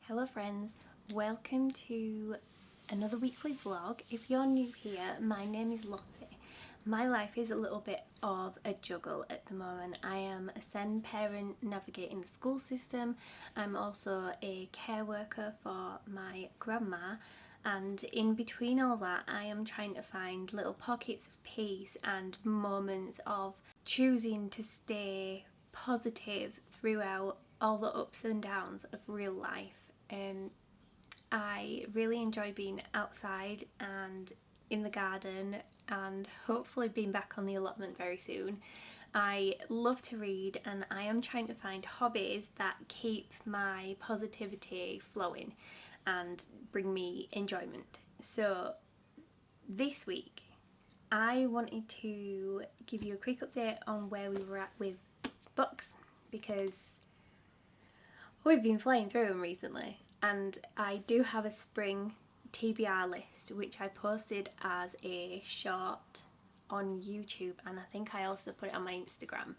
Hello friends, welcome to another weekly vlog. If you're new here, my name is Lotty. My life is a little bit of a juggle at the moment. I am a SEND parent navigating the school system. I'm also a care worker for my grandma, and in between all that I am trying to find little pockets of peace and moments of choosing to stay positive throughout all the ups and downs of real life. I really enjoy being outside and in the garden, and hopefully being back on the allotment very soon. I love to read, and I am trying to find hobbies that keep my positivity flowing and bring me enjoyment. So this week I wanted to give you a quick update on where we were at with books, because we've been flying through them recently, and I do have a spring TBR list which I posted as a short on YouTube, and I think I also put it on my Instagram.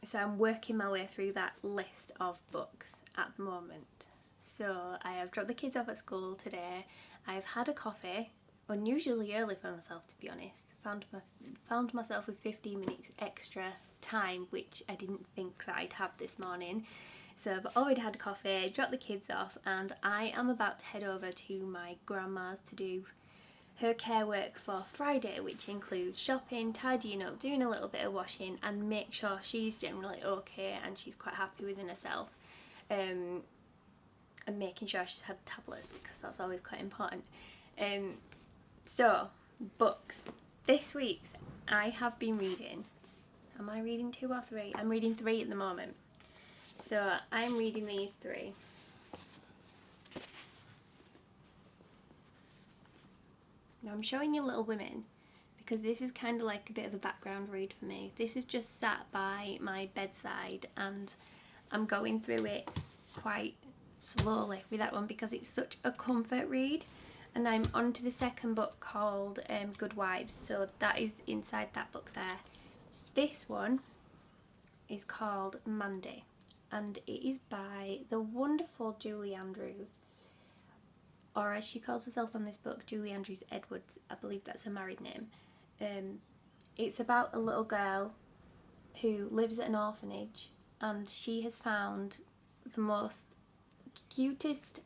So I'm working my way through that list of books at the moment. So I have dropped the kids off at school today. I've had a coffee, unusually early for myself to be honest. Found myself with 15 minutes extra time, which I didn't think that I'd have this morning. So I've already had a coffee, dropped the kids off, and I am about to head over to my grandma's to do her care work for Friday, which includes shopping, tidying up, doing a little bit of washing, and make sure she's generally okay and she's quite happy within herself. And making sure she's had tablets, because that's always quite important. So, books. This week's I have been reading. Am I reading 2 or 3? I'm reading 3 at the moment. So I'm reading these 3. Now I'm showing you Little Women because this is kind of like a bit of a background read for me. This is just sat by my bedside, and I'm going through it quite slowly with that one because it's such a comfort read. And I'm on to the second book called Good Wives, so that is inside that book there. This one is called Mandy, and it is by the wonderful Julie Andrews, or as she calls herself on this book, Julie Andrews Edwards. I believe that's her married name. It's about a little girl who lives at an orphanage, and she has found the most cutest,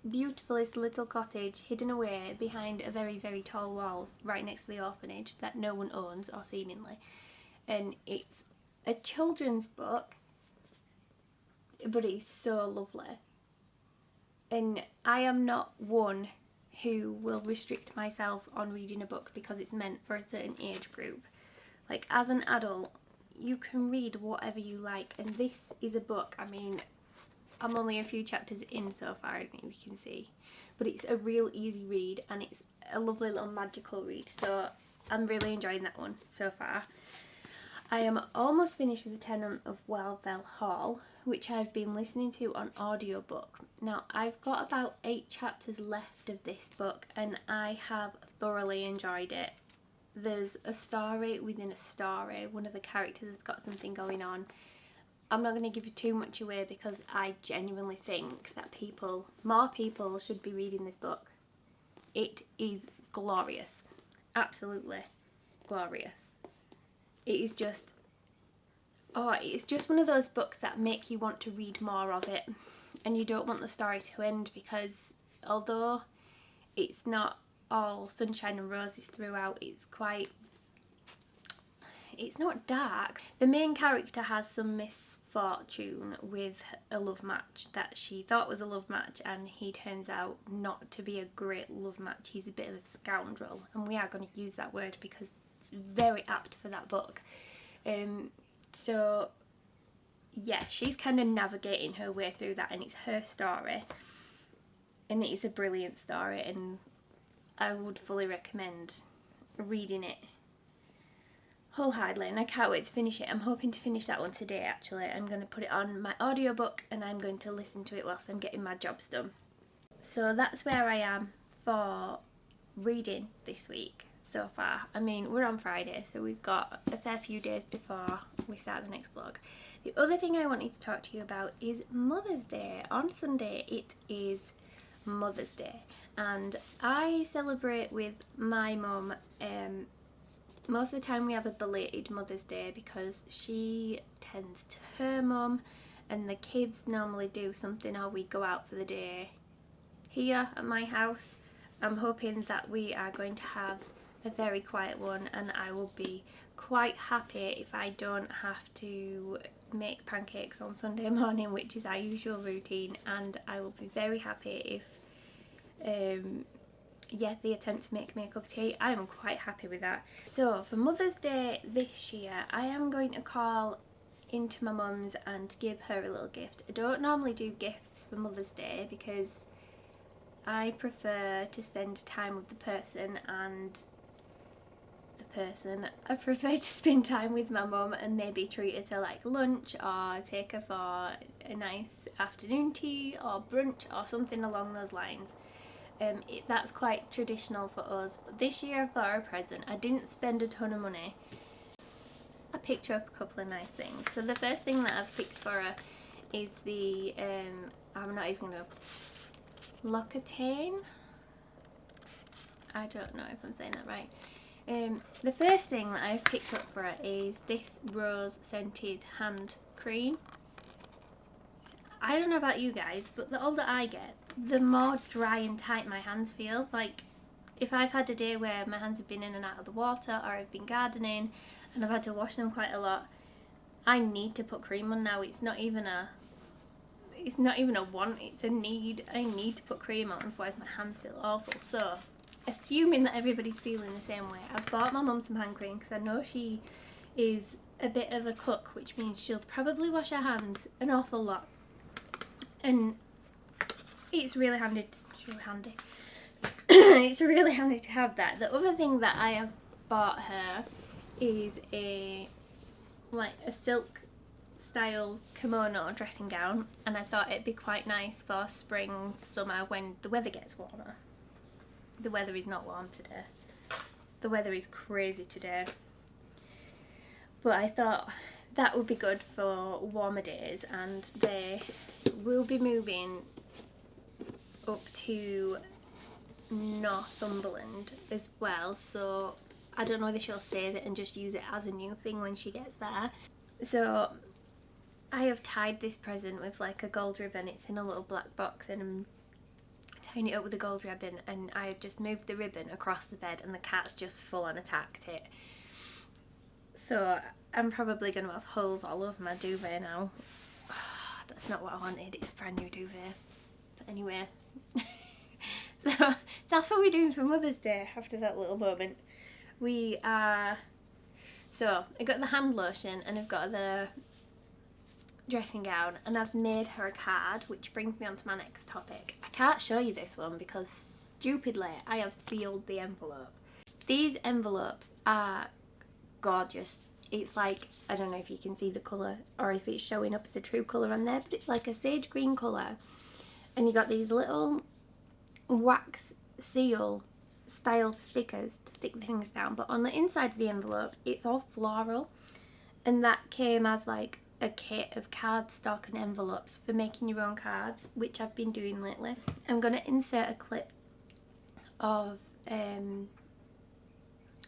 beautifulest little cottage hidden away behind a very, very tall wall right next to the orphanage that no one owns, or seemingly. And it's a children's book, but it's so lovely. And I am not one who will restrict myself on reading a book because it's meant for a certain age group. Like, as an adult, you can read whatever you like, and this is a book, I mean, I'm only a few chapters in so far, I think you can see, but it's a real easy read, and it's a lovely little magical read, so I'm really enjoying that one so far. I am almost finished with The Tenant of Wildfell Hall, which I've been listening to on audiobook. Now, I've got about 8 chapters left of this book, and I have thoroughly enjoyed it. There's a story within a story. One of the characters has got something going on. I'm not going to give you too much away because I genuinely think that more people should be reading this book. It is glorious. Absolutely glorious. It is just, it's just one of those books that make you want to read more of it, and you don't want the story to end, because although it's not all sunshine and roses throughout, it's not dark. The main character has some misfortune with a love match that she thought was a love match, and he turns out not to be a great love match. He's a bit of a scoundrel, and we are going to use that word because it's very apt for that book. So yeah, she's kind of navigating her way through that, and it's her story, and it is a brilliant story, and I would fully recommend reading it wholeheartedly, and I can't wait to finish it. I'm hoping to finish that one today actually. I'm going to put it on my audiobook and I'm going to listen to it whilst I'm getting my jobs done. So that's where I am for reading this week so far. I mean, we're on Friday, so we've got a fair few days before we start the next vlog. The other thing I wanted to talk to you about is Mother's Day. On Sunday it is Mother's Day, and I celebrate with my mum. Most of the time we have a belated Mother's Day because she tends to her mum, and the kids normally do something, or we go out for the day here at my house. I'm hoping that we are going to have a very quiet one, and I will be quite happy if I don't have to make pancakes on Sunday morning, which is our usual routine, and I will be very happy if yeah, they attempt to make me a cup of tea. I am quite happy with that. So for Mother's Day this year, I am going to call into my mum's and give her a little gift. I don't normally do gifts for Mother's Day because I prefer to spend time with the person, and I prefer to spend time with my mum and maybe treat her to like lunch, or take her for a nice afternoon tea or brunch or something along those lines. That's quite traditional for us, but this year I bought her a present. I didn't spend a ton of money. I picked her up a couple of nice things. So the first thing that I've picked for her is the, I'm not even going to, L'Occitane? I don't know if I'm saying that right. The first thing that I've picked up for her is this rose scented hand cream. I don't know about you guys, but the older I get, the more dry and tight my hands feel. Like, if I've had a day where my hands have been in and out of the water, or I've been gardening and I've had to wash them quite a lot, I need to put cream on now. It's not even a want, it's a need. I need to put cream on, otherwise my hands feel awful. So, assuming that everybody's feeling the same way, I've bought my mum some hand cream because I know she is a bit of a cook, which means she'll probably wash her hands an awful lot. And it's really handy. It's really handy. It's really handy to have that. The other thing that I have bought her is a silk style kimono dressing gown, and I thought it'd be quite nice for spring, summer, when the weather gets warmer. The weather is not warm today. The weather is crazy today. But I thought that would be good for warmer days, and they will be moving up to Northumberland as well, so I don't know whether she'll save it and just use it as a new thing when she gets there. So I have tied this present with like a gold ribbon. It's in a little black box, and I'm tying it up with a gold ribbon, and I have just moved the ribbon across the bed, and the cat's just full on attacked it. So I'm probably going to have holes all over my duvet now. That's not what I wanted. It's a brand new duvet. But anyway, so that's what we're doing for Mother's Day after that little moment. So I got the hand lotion, and I've got the dressing gown, and I've made her a card, which brings me on to my next topic. I can't show you this one because stupidly I have sealed the envelope. These envelopes are gorgeous. It's like, I don't know if you can see the colour or if it's showing up as a true colour on there, but it's like a sage green colour, and you got these little wax seal style stickers to stick the things down, but on the inside of the envelope it's all floral, and that came as like a kit of cardstock and envelopes for making your own cards, which I've been doing lately. I'm going to insert a clip of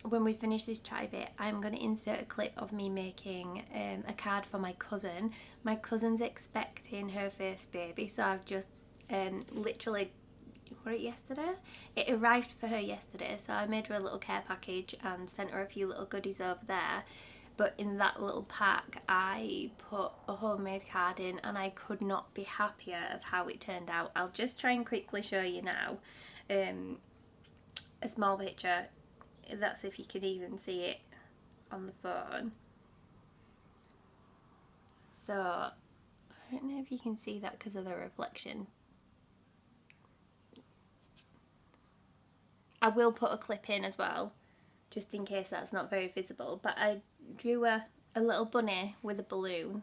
when we finish this try bit, I'm going to insert a clip of me making a card for my cousin. My cousin's expecting her first baby, so I've just literally, was it yesterday? It arrived for her yesterday, so I made her a little care package and sent her a few little goodies over there. But in that little pack I put a homemade card in, and I could not be happier of how it turned out. I'll just try and quickly show you now a small picture. That's if you can even see it on the phone. So I don't know if you can see that because of the reflection. I will put a clip in as well, just in case that's not very visible, but I drew a little bunny with a balloon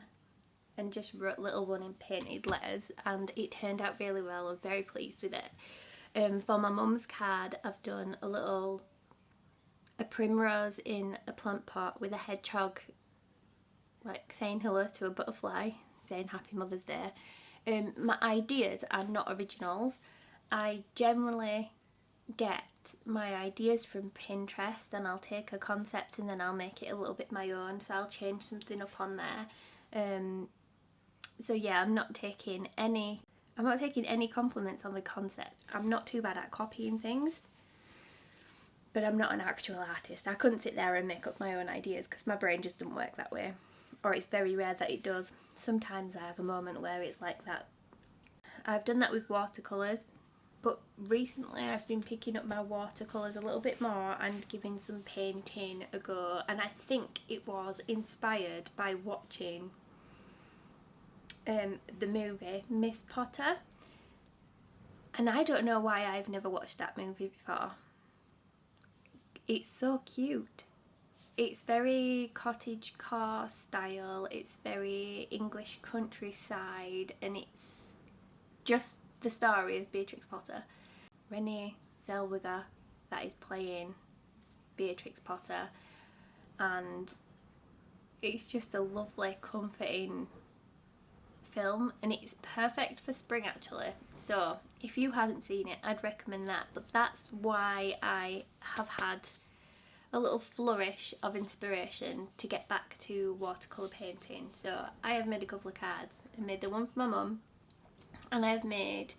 and just wrote little one in painted letters, and it turned out really well. I'm very pleased with it. For my mum's card, I've done a primrose in a plant pot with a hedgehog like saying hello to a butterfly, saying Happy Mother's Day. My ideas are not originals. I generally get my ideas from Pinterest, and I'll take a concept and then I'll make it a little bit my own, so I'll change something up on there. So yeah, I'm not taking any compliments on the concept. I'm not too bad at copying things, but I'm not an actual artist. I couldn't sit there and make up my own ideas because my brain just doesn't work that way, or it's very rare that it does. Sometimes I have a moment where it's like that. I've done that with watercolours, but recently I've been picking up my watercolours a little bit more and giving some painting a go, and I think it was inspired by watching the movie Miss Potter, and I don't know why I've never watched that movie before. It's so cute. It's very cottagecore style, it's very English countryside, and it's just the story of Beatrix Potter. Renée Zellweger that is playing Beatrix Potter, and it's just a lovely, comforting film, and it's perfect for spring actually. So if you haven't seen it, I'd recommend that, but that's why I have had a little flourish of inspiration to get back to watercolour painting. So I have made a couple of cards. I made the one for my mum, and I've made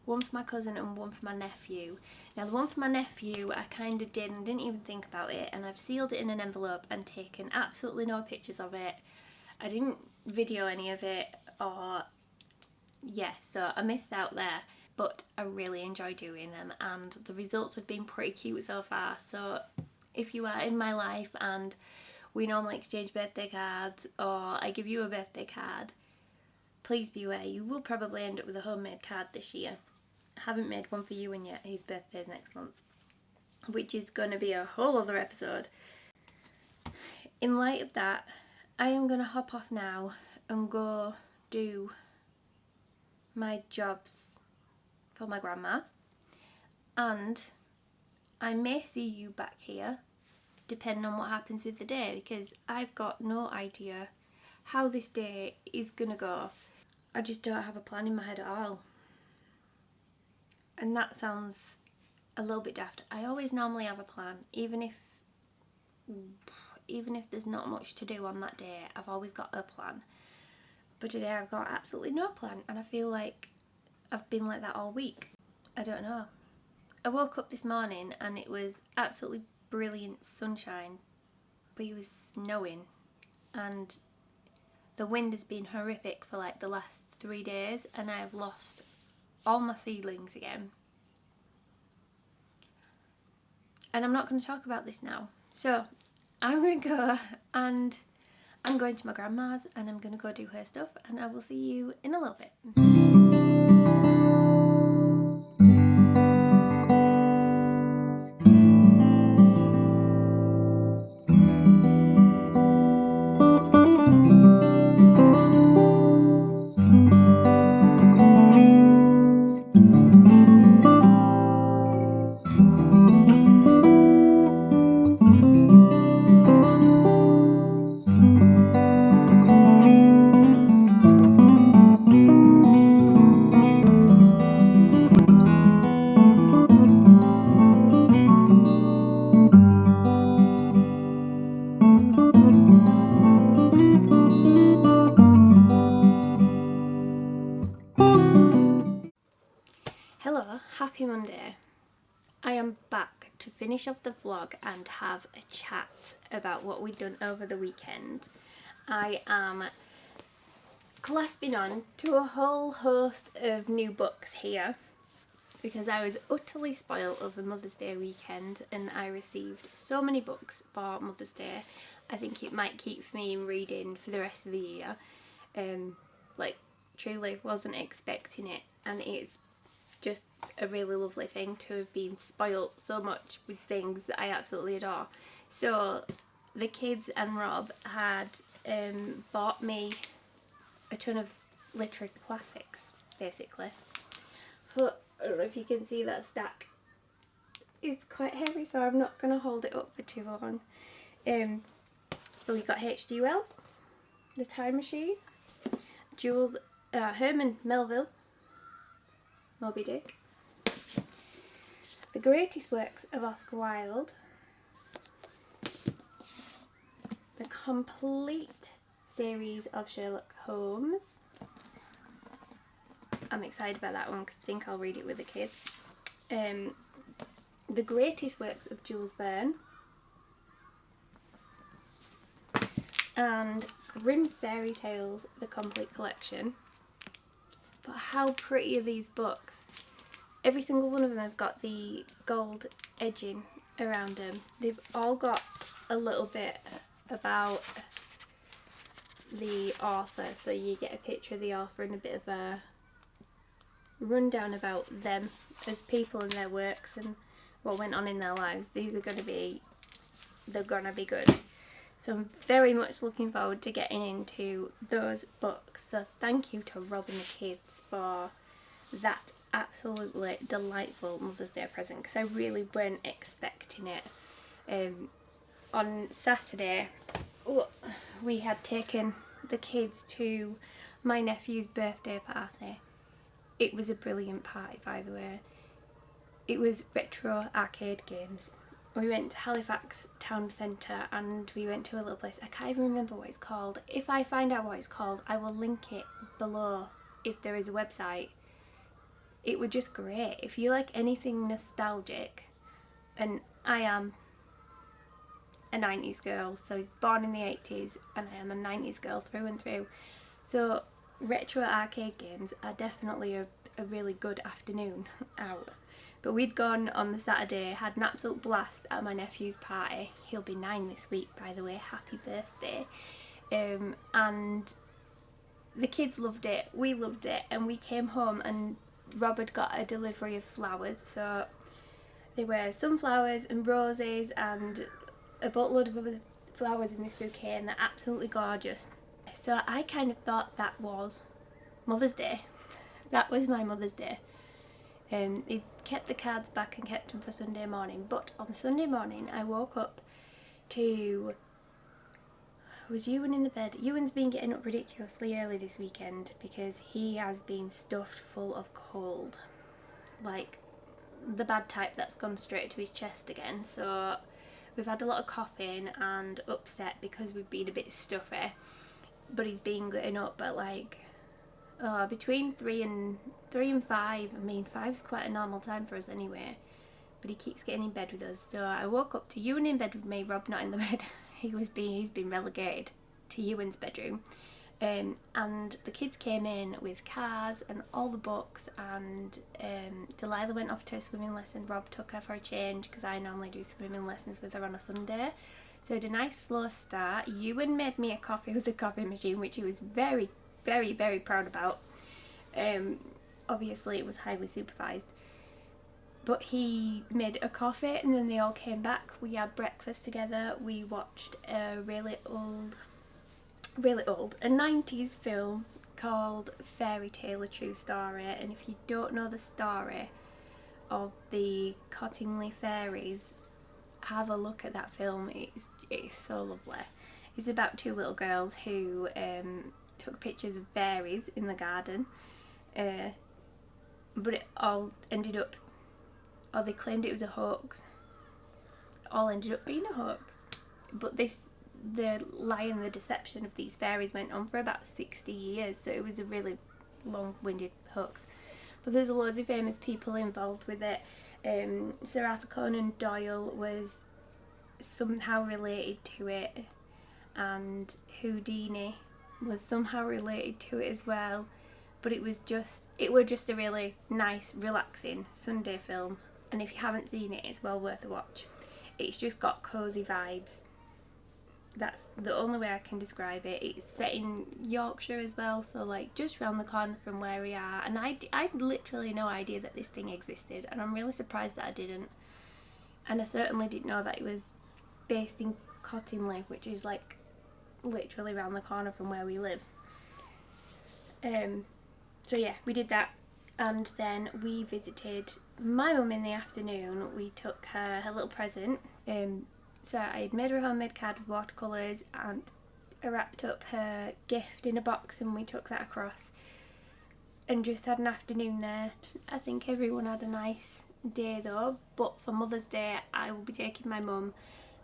one for my cousin and one for my nephew. Now the one for my nephew I kind of did and didn't even think about it, and I've sealed it in an envelope and taken absolutely no pictures of it. I didn't video any of it, or yeah, so I missed out there, but I really enjoy doing them and the results have been pretty cute so far. So if you are in my life and we normally exchange birthday cards, or I give you a birthday card, please be aware you will probably end up with a homemade card this year. I haven't made one for Ewan yet, his birthday's next month, which is going to be a whole other episode. In light of that, I am going to hop off now and go do my jobs for my grandma, and I may see you back here depending on what happens with the day, because I've got no idea how this day is gonna go. I just don't have a plan in my head at all, and that sounds a little bit daft. I always normally have a plan, even if there's not much to do on that day, I've always got a plan. But today I've got absolutely no plan, and I feel like I've been like that all week. I don't know. I woke up this morning and it was absolutely brilliant sunshine, but it was snowing, and the wind has been horrific for like the last 3 days, and I have lost all my seedlings again. And I'm not going to talk about this now. So I'm going to go, and I'm going to my grandma's and I'm going to go do her stuff, and I will see you in a little bit. Hello, happy Monday. I am back to finish off the vlog and have a chat about what we've done over the weekend. I am clasping on to a whole host of new books here because I was utterly spoiled over Mother's Day weekend, and I received so many books for Mother's Day. I think it might keep me reading for the rest of the year. Like, truly wasn't expecting it, and it's just a really lovely thing to have been spoilt so much with things that I absolutely adore. So the kids and Rob had bought me a ton of literary classics, basically. But I don't know if you can see that stack. It's quite heavy, so I'm not going to hold it up for too long. But we got H.G. Wells, The Time Machine, Jules, Herman Melville, Moby Dick, The Greatest Works of Oscar Wilde, the complete series of Sherlock Holmes. I'm excited about that one because I think I'll read it with the kids. The Greatest Works of Jules Verne, and Grimm's Fairy Tales, the complete collection. But how pretty are these books? Every single one of them have got the gold edging around them. They've all got a little bit about the author, so you get a picture of the author and a bit of a rundown about them as people and their works and what went on in their lives. These are they're gonna be good. So I'm very much looking forward to getting into those books. So thank you to Rob and the kids for that absolutely delightful Mother's Day present, because I really weren't expecting it. On Saturday, we had taken the kids to my nephew's birthday party. It was a brilliant party, by the way. It was retro arcade games. We went to Halifax town centre and we went to a little place. I can't even remember what it's called. If I find out what it's called, I will link it below if there is a website. It was just great. If you like anything nostalgic, and I am a 90s girl, so I was born in the 80s and I am a 90s girl through and through. So retro arcade games are definitely a really good afternoon out. But we'd gone on the Saturday, had an absolute blast at my nephew's party. He'll be 9 this week, by the way. Happy birthday. And the kids loved it, we loved it, and we came home and Rob had got a delivery of flowers. So there were sunflowers and roses and a boatload of other flowers in this bouquet, and they're absolutely gorgeous. So I kind of thought that was Mother's Day. That was my Mother's Day. He kept the cards back and kept them for Sunday morning, but on Sunday morning I woke up to... Was Ewan in the bed? Ewan's been getting up ridiculously early this weekend because he has been stuffed full of cold. Like, the bad type that's gone straight to his chest again. So we've had a lot of coughing and upset because we've been a bit stuffy. But he's been getting up at like... between 3 and 5. I mean, 5's quite a normal time for us anyway. But he keeps getting in bed with us. So I woke up to Ewan in bed with me, Rob not in the bed. He's been relegated to Ewan's bedroom. And the kids came in with cars and all the books, and Delilah went off to a swimming lesson. Rob took her for a change because I normally do swimming lessons with her on a Sunday. So I had a nice slow start. Ewan made me a coffee with a coffee machine, which he was very, very, very proud about. Obviously it was highly supervised, but he made a coffee and then they all came back. We had breakfast together. We watched a really old, a 90s film called Fairy Tale, A True Story. And if you don't know the story of the Cottingley fairies, have a look at that film. It's so lovely. It's about 2 little girls who took pictures of fairies in the garden, but it all ended up, or they claimed it was a hoax. It all ended up being a hoax. But the lie and the deception of these fairies went on for about 60 years, so it was a really long-winded hoax. But there's loads of famous people involved with it. Sir Arthur Conan Doyle was somehow related to it, and Houdini was somehow related to it as well. But it was just a really nice, relaxing Sunday film, and if you haven't seen it, it's well worth a watch. It's just got cosy vibes. that's the only way I can describe it. It's set in Yorkshire as well, so like just round the corner from where we are. And I'd literally no idea that this thing existed, and I'm really surprised that I didn't. And I certainly didn't know that it was based in Cottingley, which is like literally round the corner from where we live. So yeah, we did that, and then we visited my mum in the afternoon. We took her little present. So I had made her a homemade card with watercolours, and I wrapped up her gift in a box, and we took that across and just had an afternoon there. I think everyone had a nice day though, but for Mother's Day I will be taking my mum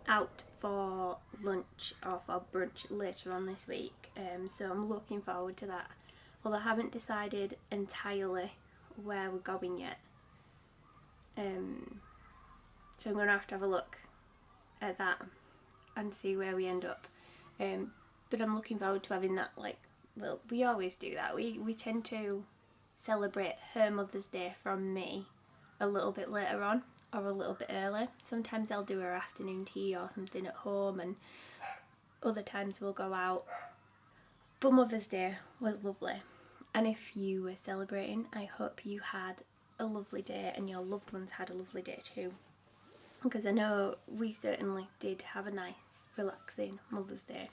out for lunch or for brunch later on this week, so I'm looking forward to that, although I haven't decided entirely where we're going yet, so I'm going to have a look at that and see where we end up, but I'm looking forward to having that, like, little, we always do that, we tend to celebrate her Mother's Day from me a little bit later on or a little bit early. Sometimes I'll do her afternoon tea or something at home, and other times we'll go out. But Mother's Day was lovely, and if you were celebrating, I hope you had a lovely day and your loved ones had a lovely day too, because I know we certainly did have a nice relaxing Mother's Day,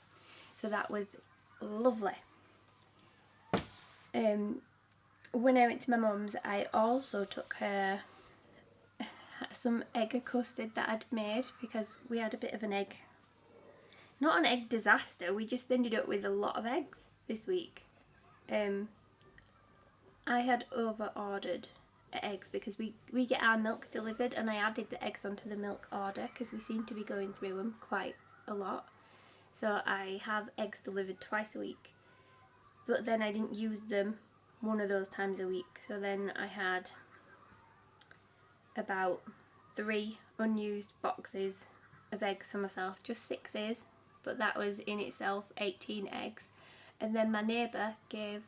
so that was lovely. When I went to my mum's, I also took her some egg custard that I'd made, because we had a bit of an egg, not an egg disaster, we just ended up with a lot of eggs this week. I had over ordered eggs because we get our milk delivered, and I added the eggs onto the milk order because we seem to be going through them quite a lot, so I have eggs delivered twice a week, but then I didn't use them one of those times a week, so then I had about 3 unused boxes of eggs for myself, just 6s, but that was in itself 18 eggs. And then my neighbour gave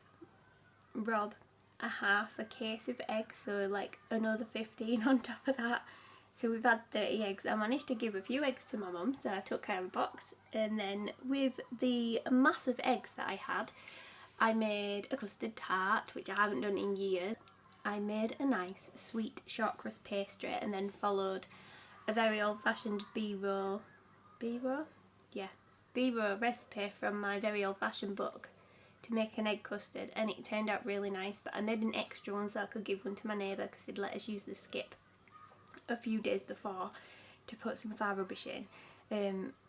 Rob a case of eggs, so like another 15 on top of that, so we've had 30 eggs. I managed to give a few eggs to my mum, so I took her a box, and then with the massive eggs that I had, I made a custard tart, which I haven't done in years. I made a nice sweet short crust pastry, and then followed a very old-fashioned B-roll recipe from my very old-fashioned book to make an egg custard, and it turned out really nice, but I made an extra one so I could give one to my neighbour because he'd let us use the skip a few days before to put some of our rubbish in,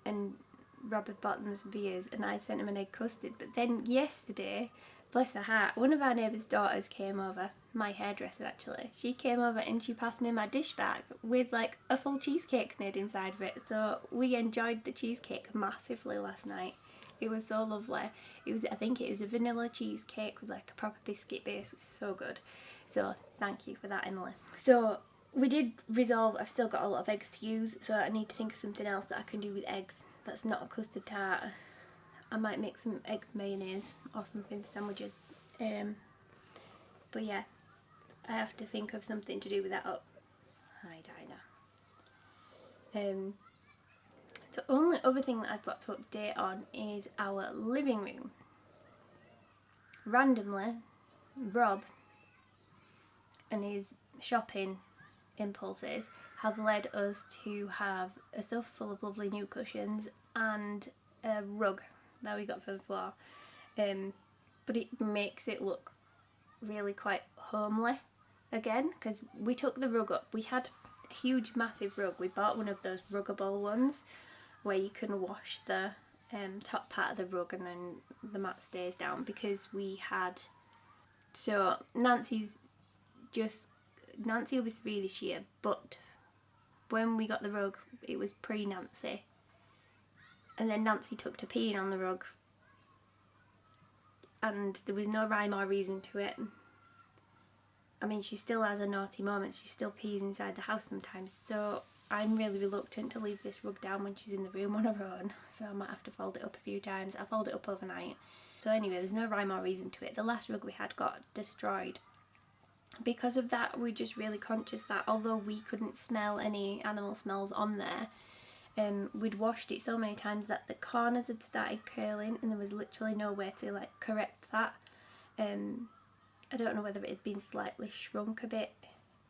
and Robert bought them some beers and I sent him an egg custard. But then yesterday, bless her heart, one of our neighbour's daughters came over, my hairdresser actually, she came over and she passed me my dish bag with like a full cheesecake made inside of it, so we enjoyed the cheesecake massively last night. It was so lovely. I think it was a vanilla cheesecake with like a proper biscuit base. It's so good. So thank you for that, Emily. So we did resolve, I've still got a lot of eggs to use, so I need to think of something else that I can do with eggs that's not a custard tart. I might make some egg mayonnaise or something for sandwiches. But yeah, I have to think of something to do with that up. Hi, Dinah. The only other thing that I've got to update on is our living room. Randomly, Rob and his shopping impulses have led us to have a sofa full of lovely new cushions and a rug that we got for the floor, but it makes it look really quite homely again, because we took the rug up. We had a huge massive rug. We bought one of those ruggable ones where you can wash the top part of the rug and then the mat stays down, because we had, so Nancy will be 3 this year, but when we got the rug it was pre-Nancy, and then Nancy took to peeing on the rug and there was no rhyme or reason to it. I mean, she still has a naughty moment, she still pees inside the house sometimes, so I'm really reluctant to leave this rug down when she's in the room on her own, so I might have to fold it up a few times. I'll fold it up overnight. So anyway, there's no rhyme or reason to it. The last rug we had got destroyed. Because of that, we're just really conscious that although we couldn't smell any animal smells on there, we'd washed it so many times that the corners had started curling and there was literally no way to like correct that. I don't know whether it had been slightly shrunk a bit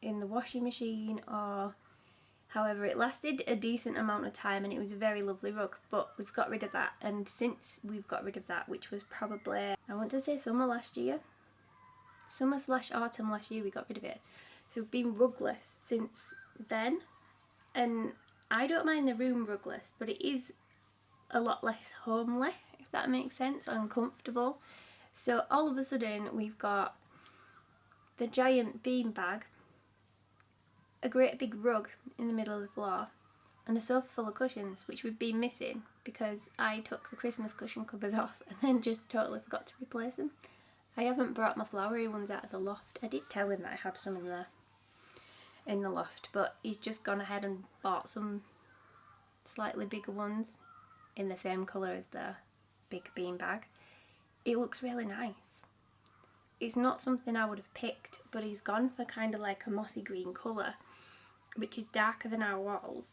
in the washing machine or however, it lasted a decent amount of time and it was a very lovely rug, but we've got rid of that. And since we've got rid of that, which was probably, I want to say summer last year, summer/autumn last year, we got rid of it. So we've been rugless since then, and I don't mind the room rugless, but it is a lot less homely, if that makes sense, uncomfortable. So all of a sudden we've got the giant beanbag, a great big rug in the middle of the floor, and a sofa full of cushions, which we've been missing because I took the Christmas cushion covers off and then just totally forgot to replace them. I haven't brought my flowery ones out of the loft. I did tell him that I had some in the loft, but he's just gone ahead and bought some slightly bigger ones in the same colour as the big beanbag. It looks really nice. It's not something I would have picked, but he's gone for kind of like a mossy green colour, which is darker than our walls,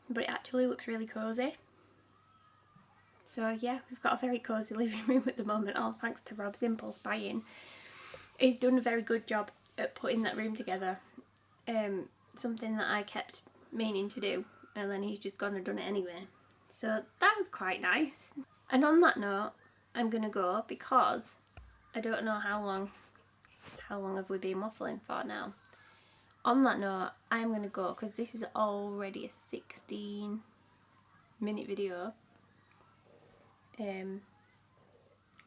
but it actually looks really cosy. So yeah, we've got a very cosy living room at the moment, all thanks to Rob's impulse buying. He's done a very good job at putting that room together, something that I kept meaning to do, and then he's just gone and done it anyway. So that was quite nice. And on that note, I'm gonna go because I don't know how long have we been waffling for now. On that note, I'm going to go because this is already a 16-minute video.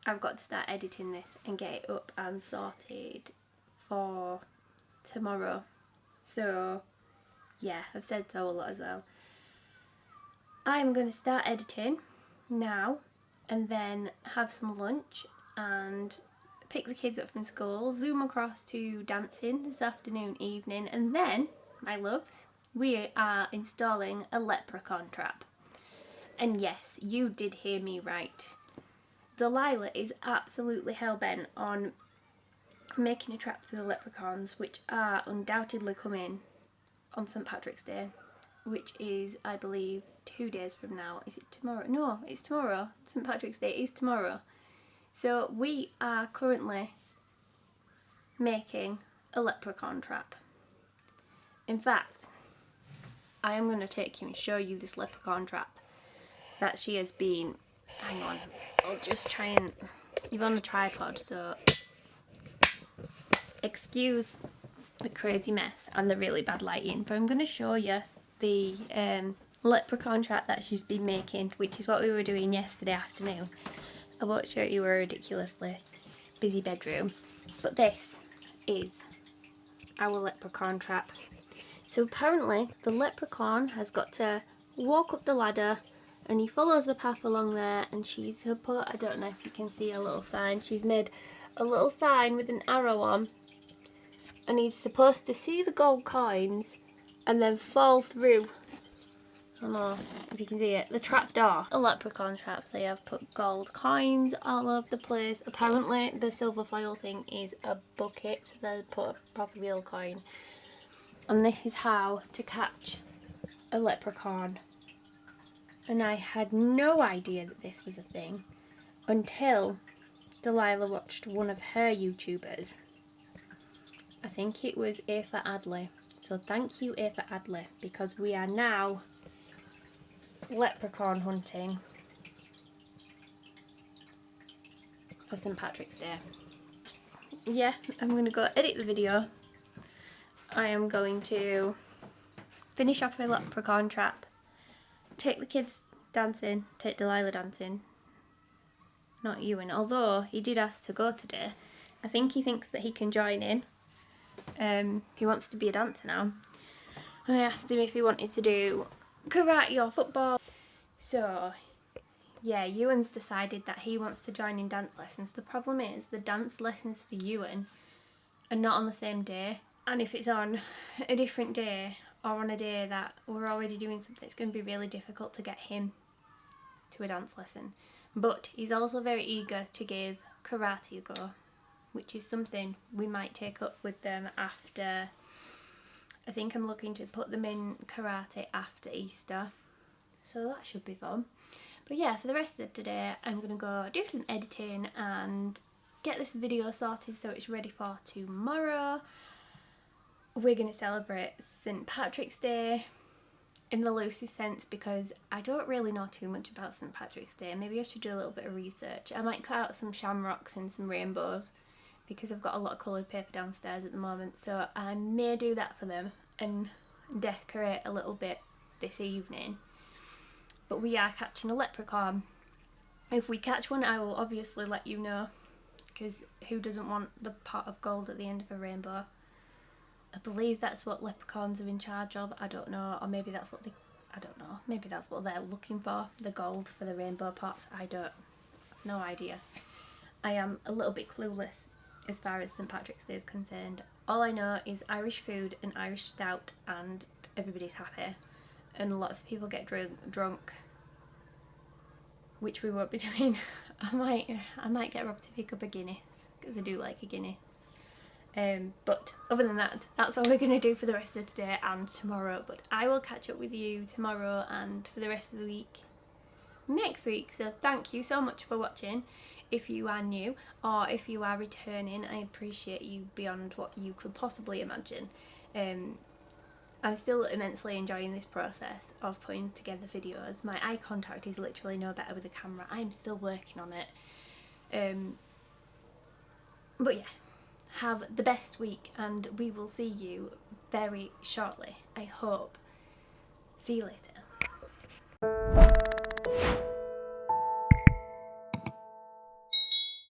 I've got to start editing this and get it up and sorted for tomorrow. So yeah, I've said so a lot as well. I'm going to start editing now and then have some lunch and pick the kids up from school, zoom across to dancing this afternoon, evening, and then, my loves, we are installing a leprechaun trap. And yes, you did hear me right. Delilah is absolutely hell-bent on making a trap for the leprechauns, which are undoubtedly coming on St. Patrick's Day, which is, I believe, 2 days from now. Is it tomorrow? No, it's tomorrow. St. Patrick's Day is tomorrow. So we are currently making a leprechaun trap. In fact, I am going to take you and show you this leprechaun trap that she has been, hang on, I'll just try and, you're on a tripod, so excuse the crazy mess and the really bad lighting, but I'm going to show you the leprechaun trap that she's been making, which is what we were doing yesterday afternoon. I won't show you a ridiculously busy bedroom, but this is our leprechaun trap. So apparently the leprechaun has got to walk up the ladder and he follows the path along there, and she's put, I don't know if you can see a little sign, she's made a little sign with an arrow on, and he's supposed to see the gold coins and then fall through, I don't know if you can see it, the trap door. A leprechaun trap, they have put gold coins all over the place. Apparently the silver foil thing is a bucket, they put a proper real coin. And this is how to catch a leprechaun. And I had no idea that this was a thing until Delilah watched one of her YouTubers. I think it was Aoife Adley. So thank you, Aoife Adley, because we are now leprechaun hunting for St. Patrick's Day. Yeah, I'm going to go edit the video. I am going to finish off my leprechaun trap, take the kids dancing, take Delilah dancing, not Ewan, although he did ask to go today. I think he thinks that he can join in. He wants to be a dancer now. And I asked him if he wanted to do karate or football. So yeah, Ewan's decided that he wants to join in dance lessons. The problem is the dance lessons for Ewan are not on the same day, and if it's on a different day or on a day that we're already doing something, it's going to be really difficult to get him to a dance lesson. But he's also very eager to give karate a go, which is something we might take up with them after I think I'm looking to put them in karate after Easter, so that should be fun. But yeah, for the rest of today I'm going to go do some editing and get this video sorted so it's ready for tomorrow. We're going to celebrate St. Patrick's Day in the loosest sense because I don't really know too much about St. Patrick's Day. Maybe I should do a little bit of research. I might cut out some shamrocks and some rainbows because I've got a lot of coloured paper downstairs at the moment, so I may do that for them and decorate a little bit this evening. But we are catching a leprechaun. If we catch one, I will obviously let you know, because who doesn't want the pot of gold at the end of a rainbow? I believe that's what leprechauns are in charge of. I don't know, or maybe that's what I don't know. Maybe that's what they're looking for, the gold for the rainbow pots. I don't, no idea. I am a little bit clueless as far as St. Patrick's Day is concerned. All I know is Irish food and Irish stout, and everybody's happy. And lots of people get drunk, which we won't be doing. I might get Rob to pick up a Guinness, because I do like a Guinness. But other than that, that's all we're going to do for the rest of today and tomorrow. But I will catch up with you tomorrow and for the rest of the week next week. So thank you so much for watching. If you are new or if you are returning, I appreciate you beyond what you could possibly imagine. I'm still immensely enjoying this process of putting together videos. My eye contact is literally no better with the camera. I'm still working on it. But yeah, have the best week and we will see you very shortly, I hope. See you later.